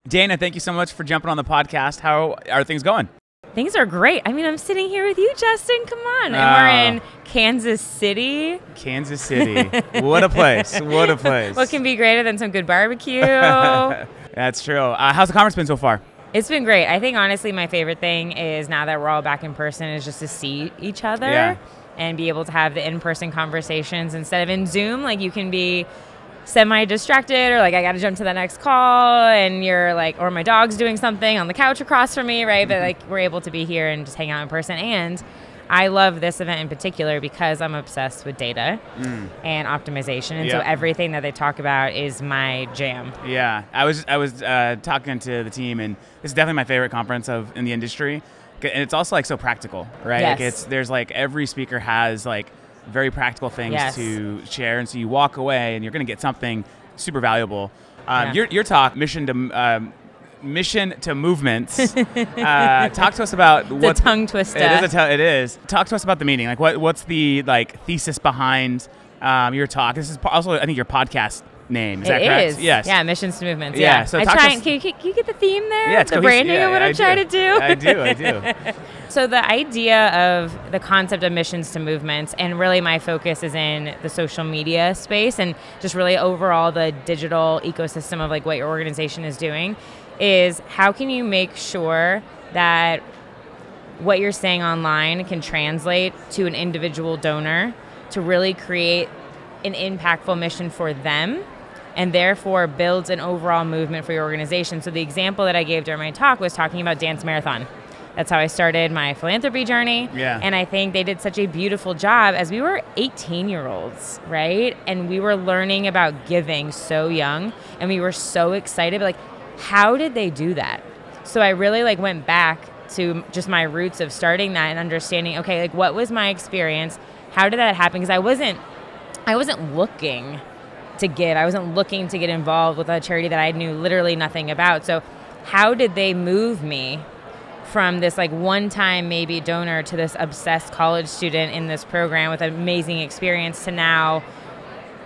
Dana, thank you so much for jumping on the podcast. How are things going? Things are great. I mean, I'm sitting here with you, Justin. Come on. And we're in Kansas City. Kansas City. What a place. What a place. What can be greater than some good barbecue? That's true. How's the conference been so far? It's been great. I think, honestly, my favorite thing is now that we're all back in person is just to see each other and be able to have the in-person conversations instead of in Zoom. Like, you can be semi-distracted or like I got to jump to the next call and you're like, or my dog's doing something on the couch across from me, right? But like we're able to be here and just hang out in person. And I love this event in particular because I'm obsessed with data and optimization. And so everything that they talk about is my jam. Yeah, I was talking to the team, and this is definitely my favorite conference in the industry. And it's also like so practical, right? Yes. Like there's like every speaker has like very practical things to share, and so you walk away and you're going to get something super valuable. Your talk, Mission to Movements. Talk to us about the tongue twister. It is. Talk to us about the meeting. Like, what's the like thesis behind your talk? This is also, I think, your podcast name. Is that correct? It is. Yes. Yeah, Missions to Movements. Yeah. So can you get the theme there? Yeah, it's the branding of what I'm trying to do. I do. So the idea of the concept of missions to movements, and really my focus is in the social media space and just really overall the digital ecosystem of like what your organization is doing, is how can you make sure that what you're saying online can translate to an individual donor to really create an impactful mission for them and therefore builds an overall movement for your organization. So the example that I gave during my talk was talking about Dance Marathon. That's how I started my philanthropy journey. Yeah. And I think they did such a beautiful job as we were 18-year-olds, right? And we were learning about giving so young, and we were so excited. But like, how did they do that? So I really like went back to just my roots of starting that and understanding, okay, like what was my experience? How did that happen? Because I wasn't looking to give. I wasn't looking to get involved with a charity that I knew literally nothing about. So how did they move me from this like one-time maybe donor to this obsessed college student in this program with an amazing experience to now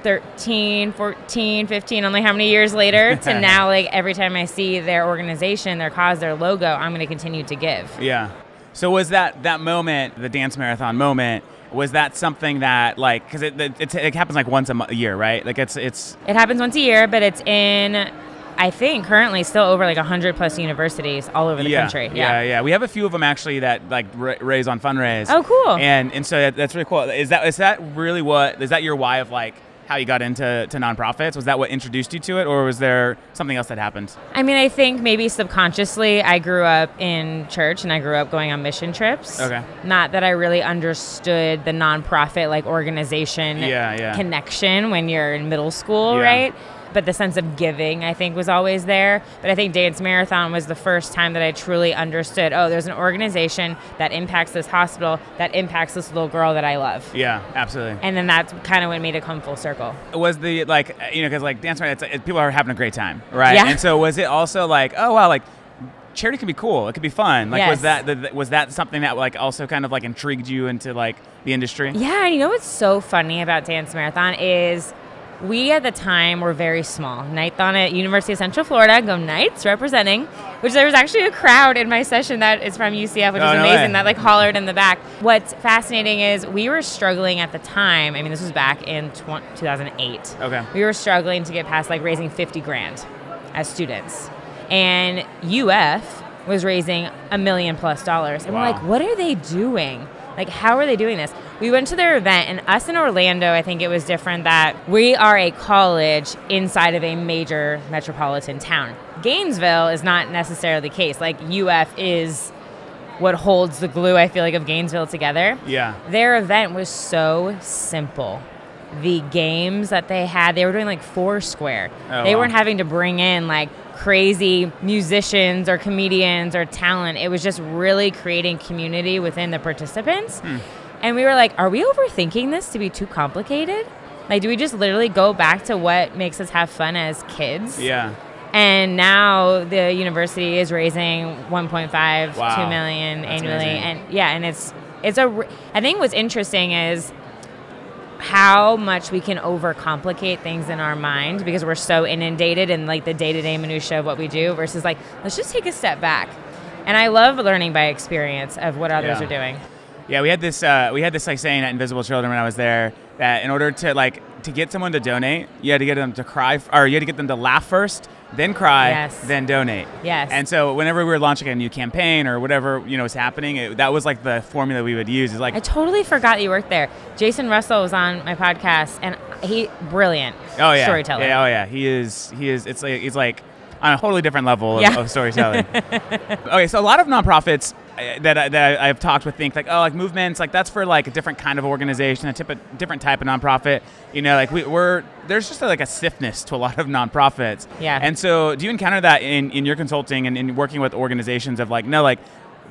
13, 14, 15, only how many years later to now like every time I see their organization, their cause, their logo, I'm going to continue to give. Yeah. So was that moment, the Dance Marathon moment, was that something that like, because it happens like once a year, right? Like it happens once a year, but it's in, I think currently still over like 100 plus universities all over the country. Yeah. We have a few of them actually that like raise on Fundraise. Oh, cool. And so that's really cool. Is that really is that your why of like how you got into nonprofits? Was that what introduced you to it, or was there something else that happened? I mean, I think maybe subconsciously I grew up in church and I grew up going on mission trips. Okay. Not that I really understood the nonprofit like organization connection when you're in middle school, right? But the sense of giving, I think, was always there. But I think Dance Marathon was the first time that I truly understood, oh, there's an organization that impacts this hospital, that impacts this little girl that I love. Yeah, absolutely. And then that's kind of what made it come full circle. Was the, like, because like Dance Marathon, people are having a great time, right? Yeah. And so was it also like, oh, wow, like, charity can be cool. It could be fun. Like, yes. was that something that like also kind of like intrigued you into like the industry? Yeah, and you know what's so funny about Dance Marathon is we at the time were very small. Nighthon at University of Central Florida, go Knights, representing, which there was actually a crowd in my session that is from UCF, which is amazing, that like hollered in the back. What's fascinating is we were struggling at the time. I mean, this was back in 2008. Okay. We were struggling to get past like raising 50 grand as students. And UF was raising $1 million+. And we're like, what are they doing? Like, how are they doing this? We went to their event, and us in Orlando, I think it was different that we are a college inside of a major metropolitan town. Gainesville is not necessarily the case. Like, UF is what holds the glue, I feel like, of Gainesville together. Yeah. Their event was so simple. The games that they had, they were doing like Foursquare. They weren't having to bring in like crazy musicians or comedians or talent. It was just really creating community within the participants. And we were like, are we overthinking this to be too complicated? Like, do we just literally go back to what makes us have fun as kids? Yeah. And now the university is raising 1.5, 2 million That's annually. amazing. And yeah, and I think what's interesting is how much we can overcomplicate things in our mind because we're so inundated in like the day-to-day minutia of what we do versus like, let's just take a step back. And I love learning by experience of what others are doing. Yeah, we had this like saying at Invisible Children when I was there that in order to get someone to donate, you had to get them to cry, or you had to get them to laugh first, then cry, then donate. Yes. And so whenever we were launching a new campaign or whatever was happening, that was like the formula we would use. Is like, I totally forgot you worked there. Jason Russell was on my podcast, and brilliant. Oh yeah, storyteller. Yeah, oh yeah, he is. It's like he's like on a totally different level of storytelling. Okay, so a lot of nonprofits that I've talked with think like, oh, like movements, like that's for like a different kind of organization, a different type of nonprofit. Like there's just like a stiffness to a lot of nonprofits. Yeah. And so do you encounter that in your consulting and in working with organizations of like, no, like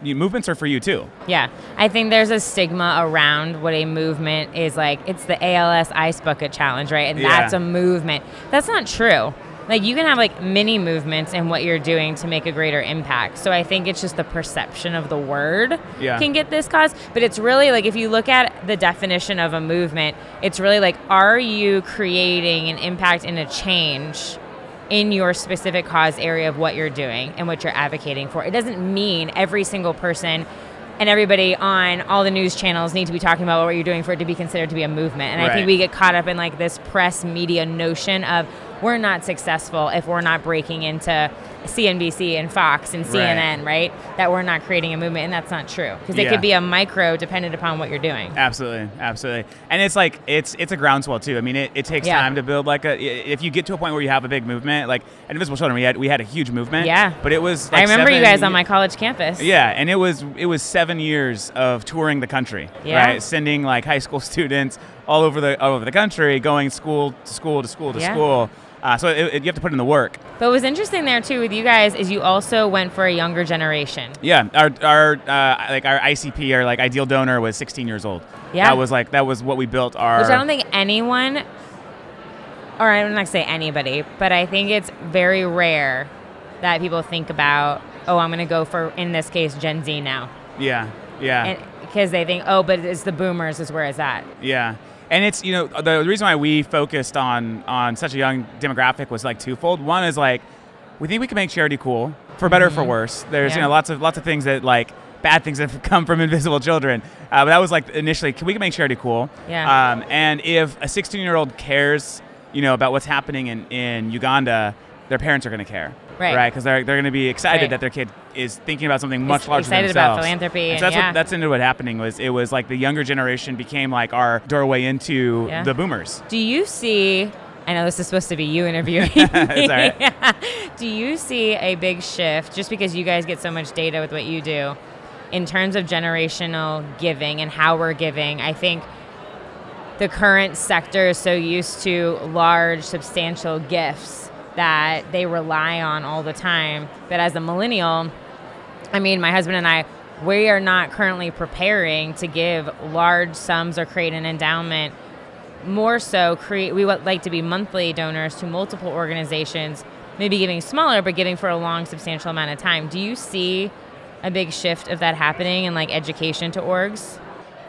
movements are for you too? Yeah. I think there's a stigma around what a movement is like. It's the ALS Ice Bucket Challenge, right? And that's a movement. That's not true. Like you can have like mini movements in what you're doing to make a greater impact. So I think it's just the perception of the word can get this cause. But it's really like if you look at the definition of a movement, it's really like, are you creating an impact and a change in your specific cause area of what you're doing and what you're advocating for? It doesn't mean every single person and everybody on all the news channels need to be talking about what you're doing for it to be considered to be a movement. And I think we get caught up in like this press media notion of we're not successful if we're not breaking into CNBC and Fox and CNN, right? That we're not creating a movement, and that's not true because it could be a micro dependent upon what you're doing. Absolutely. And it's like it's a groundswell too. I mean, it takes time to build like if you get to a point where you have a big movement, like at Invisible Children, we had a huge movement. Yeah. But it was like I remember you guys on my college campus. Yeah, and it was 7 years of touring the country, right? Sending like high school students all over the country, going school to school to school to school. So you have to put in the work. But what was interesting there too with you guys is you also went for a younger generation. Yeah, our ICP, our like ideal donor, was 16 years old. Yeah, that was what we built our. Which I don't think anyone, or I'm not gonna say anybody, but I think it's very rare that people think about, oh, I'm gonna go for, in this case, Gen Z now. Yeah. Because they think, oh, but it's the boomers is where it's at. Yeah. And it's, the reason why we focused on such a young demographic was like twofold. One is like, we think we can make charity cool, for better or for worse. There's, lots of things that like, bad things that have come from Invisible Children. But that was like initially, we can make charity cool. Yeah. And if a 16-year-old cares, about what's happening in Uganda, their parents are going to care. Right. Because they're going to be excited that their kid is thinking about something much larger than themselves. Excited about philanthropy. And so that's into what happening was. It was like the younger generation became like our doorway into the boomers. Do you see, I know this is supposed to be you interviewing me. It's all right. Do you see a big shift, just because you guys get so much data with what you do, in terms of generational giving and how we're giving? I think the current sector is so used to large, substantial gifts that they rely on all the time. But as a millennial, I mean, my husband and I, we are not currently preparing to give large sums or create an endowment. More so, we would like to be monthly donors to multiple organizations, maybe giving smaller, but giving for a long, substantial amount of time. Do you see a big shift of that happening in like education to orgs?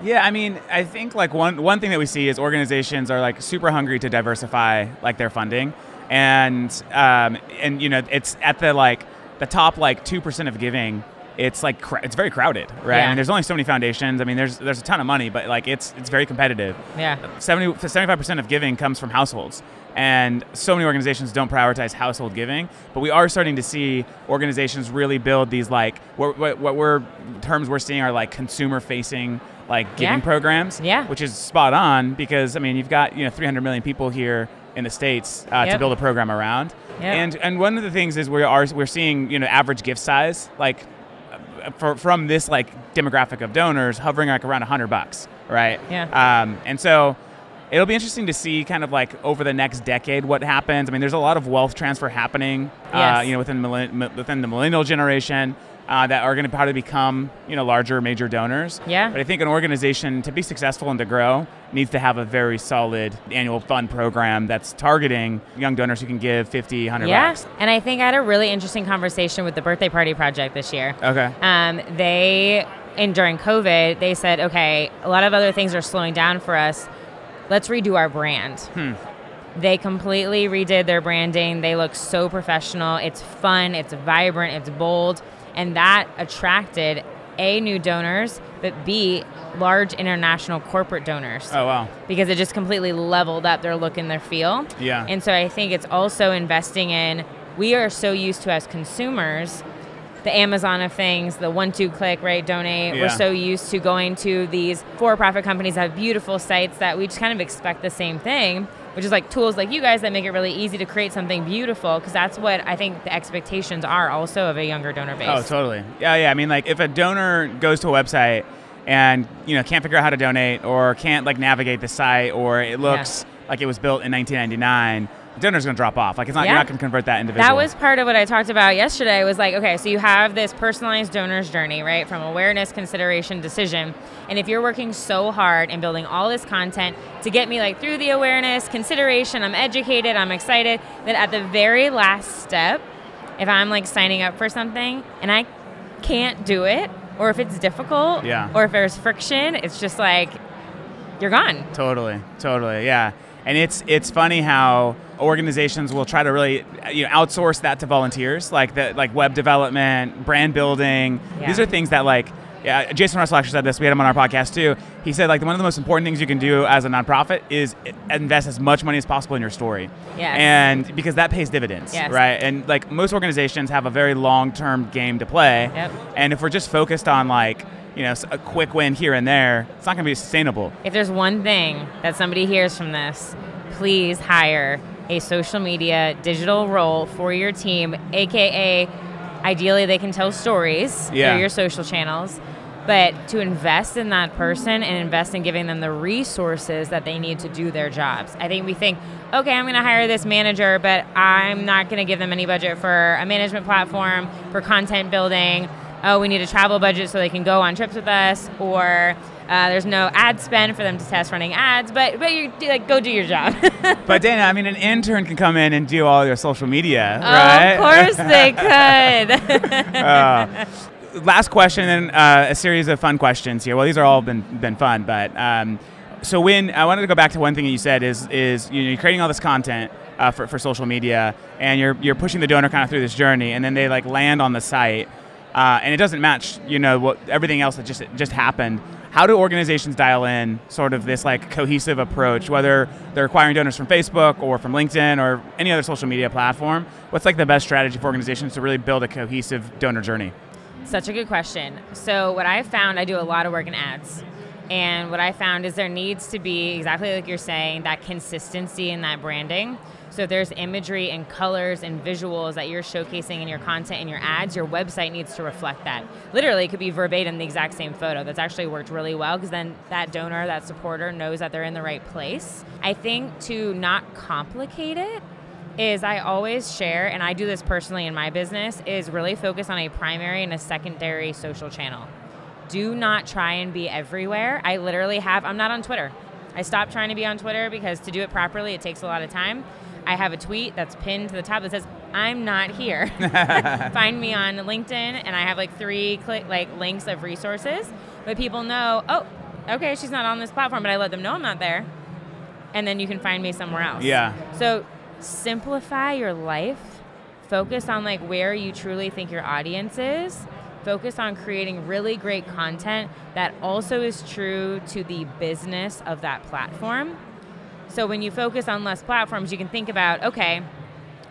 Yeah, I mean, I think like one thing that we see is organizations are like super hungry to diversify like their funding. And it's at the top like 2% of giving. It's like it's very crowded, right? Yeah. I mean, there's only so many foundations. I mean, there's a ton of money, but like it's very competitive. Yeah. 75% of giving comes from households, and so many organizations don't prioritize household giving. But we are starting to see organizations really build these like what terms we're seeing are like consumer-facing like giving programs. Yeah. Which is spot on because I mean you've got 300 million people here in the States to build a program around. Yep. And one of the things is we're seeing average gift size like from this like demographic of donors hovering like around $100, right? Yeah. And so it'll be interesting to see kind of like over the next decade what happens. I mean, there's a lot of wealth transfer happening, within the millennial generation. That are going to probably become, larger major donors. Yeah. But I think an organization to be successful and to grow needs to have a very solid annual fund program that's targeting young donors who can give $50, $100. Yeah. And I think I had a really interesting conversation with the Birthday Party Project this year. Okay. During COVID, they said, okay, a lot of other things are slowing down for us. let's redo our brand. They completely redid their branding. They look so professional. It's fun, it's vibrant, it's bold. And that attracted A, new donors, but B, large international corporate donors. Oh, wow. Because it just completely leveled up their look and their feel. Yeah. And so I think it's also investing in, we are so used to as consumers, the Amazon of things, the 1-2 click, right, donate. Yeah. We're so used to going to these for-profit companies that have beautiful sites that we just kind of expect the same thing, which is like tools like you guys that make it really easy to create something beautiful, because that's what I think the expectations are also of a younger donor base. Oh, totally. Yeah. I mean, like if a donor goes to a website and, can't figure out how to donate or can't like navigate the site, or it looks like it was built in 1999, the donor's going to drop off. Like you're not going to convert that individual. That was part of what I talked about yesterday. Was like, okay, so you have this personalized donor's journey, right? From awareness, consideration, decision. And if you're working so hard and building all this content to get me like through the awareness, consideration, I'm educated, I'm excited, then at the very last step, if I'm like signing up for something and I can't do it, or if it's difficult, or if there's friction, it's just like, you're gone. Totally, yeah. And it's funny how organizations will try to really outsource that to volunteers, like web development, brand building. Yeah. These are things that Jason Russell actually said this. We had him on our podcast too. He said one of the most important things you can do as a nonprofit is invest as much money as possible in your story. Yes. And because that pays dividends, right? And most organizations have a very long-term game to play. Yep. And if we're just focused on a quick win here and there, it's not going to be sustainable. If there's one thing that somebody hears from this, please hire a social media digital role for your team, aka ideally they can tell stories through your social channels, but to invest in that person and invest in giving them the resources that they need to do their jobs. I think we think, okay, I'm going to hire this manager, but I'm not going to give them any budget for a management platform, for content building. Oh, we need a travel budget so they can go on trips with us, or there's no ad spend for them to test running ads, but you go do your job. But Dana, I mean, an intern can come in and do all your social media, right? Of course they could. Last question, and a series of fun questions here. Well, these are all been fun, but so when I wanted to go back to one thing that you said is you're creating all this content for social media, and you're pushing the donor kind of through this journey, and then they land on the site. And it doesn't match, everything else that just happened. How do organizations dial in sort of this cohesive approach, whether they're acquiring donors from Facebook or from LinkedIn or any other social media platform? What's the best strategy for organizations to really build a cohesive donor journey? Such a good question. So what I found, I do a lot of work in ads. And what I found is there needs to be, exactly like you're saying, that consistency in that branding. So if there's imagery and colors and visuals that you're showcasing in your content and your ads, your website needs to reflect that. Literally, it could be verbatim the exact same photo. That's actually worked really well, because then that donor, that supporter knows that they're in the right place. I think to not complicate it is I always share, and I do this personally in my business, is really focus on a primary and a secondary social channel. Do not try and be everywhere. I'm not on Twitter. I stopped trying to be on Twitter because to do it properly, it takes a lot of time. I have a tweet that's pinned to the top that says, I'm not here. Find me on LinkedIn, and I have 3 links of resources. But people know, oh, okay, she's not on this platform, but I let them know I'm not there. And then you can find me somewhere else. Yeah. So simplify your life. Focus on where you truly think your audience is. Focus on creating really great content that also is true to the business of that platform. So when you focus on less platforms, you can think about, okay,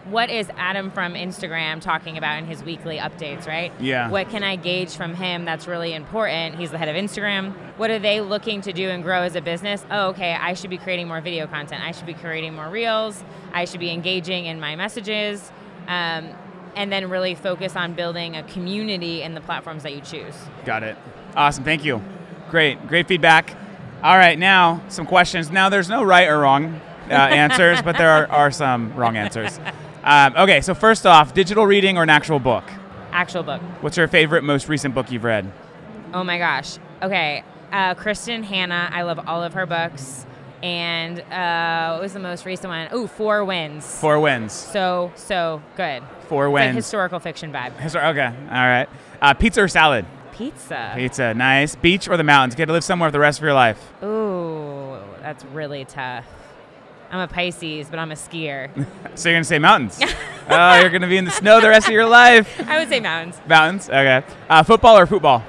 what is Adam from Instagram talking about in his weekly updates, right? Yeah. What can I gauge from him that's really important? He's the head of Instagram. What are they looking to do and grow as a business? Oh, okay, I should be creating more video content. I should be creating more reels. I should be engaging in my messages. And then really focus on building a community in the platforms that you choose. Got it. Awesome. Thank you. Great feedback. All right, now some questions. Now there's no right or wrong answers, but there are some wrong answers. Okay, so first off, digital reading or an actual book? Actual book. What's your favorite, most recent book you've read? Oh my gosh. Okay, Kristen Hanna. I love all of her books. And what was the most recent one? Oh, 4 Winds. 4 Winds. So good. 4 Winds. It's historical fiction vibe. Okay, all right. Pizza or Pizza, nice. Beach or the mountains? Get to live somewhere for the rest of your life. Ooh, That's really tough. I'm a Pisces, but I'm a skier. So you're going to say mountains. Oh, you're going to be in the snow the rest of your life. I would say mountains. Mountains, okay. Football or football?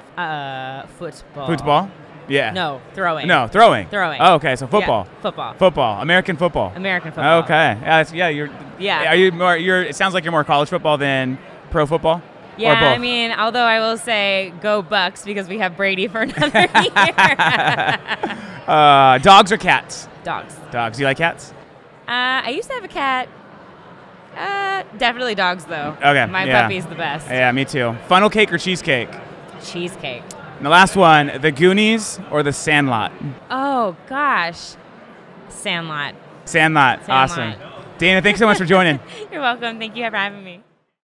Football. Football? Yeah. No, throwing. No, throwing. Throwing. Oh, okay, so football. Yeah, football. Football. American football. American football. Okay. You're. Yeah. Are you more? It sounds like you're more college football than pro football. Yeah, or both? I mean, although I will say go Bucks because we have Brady for another year. Dogs or cats? Dogs. Dogs. You like cats? I used to have a cat. Definitely dogs, though. Okay. My yeah. puppy's the best. Yeah, me too. Funnel cake or cheesecake? Cheesecake. And the last one, The Goonies or The Sandlot? Oh, gosh. Sandlot. Sandlot. Awesome. Dana, thanks so much for joining. You're welcome. Thank you for having me.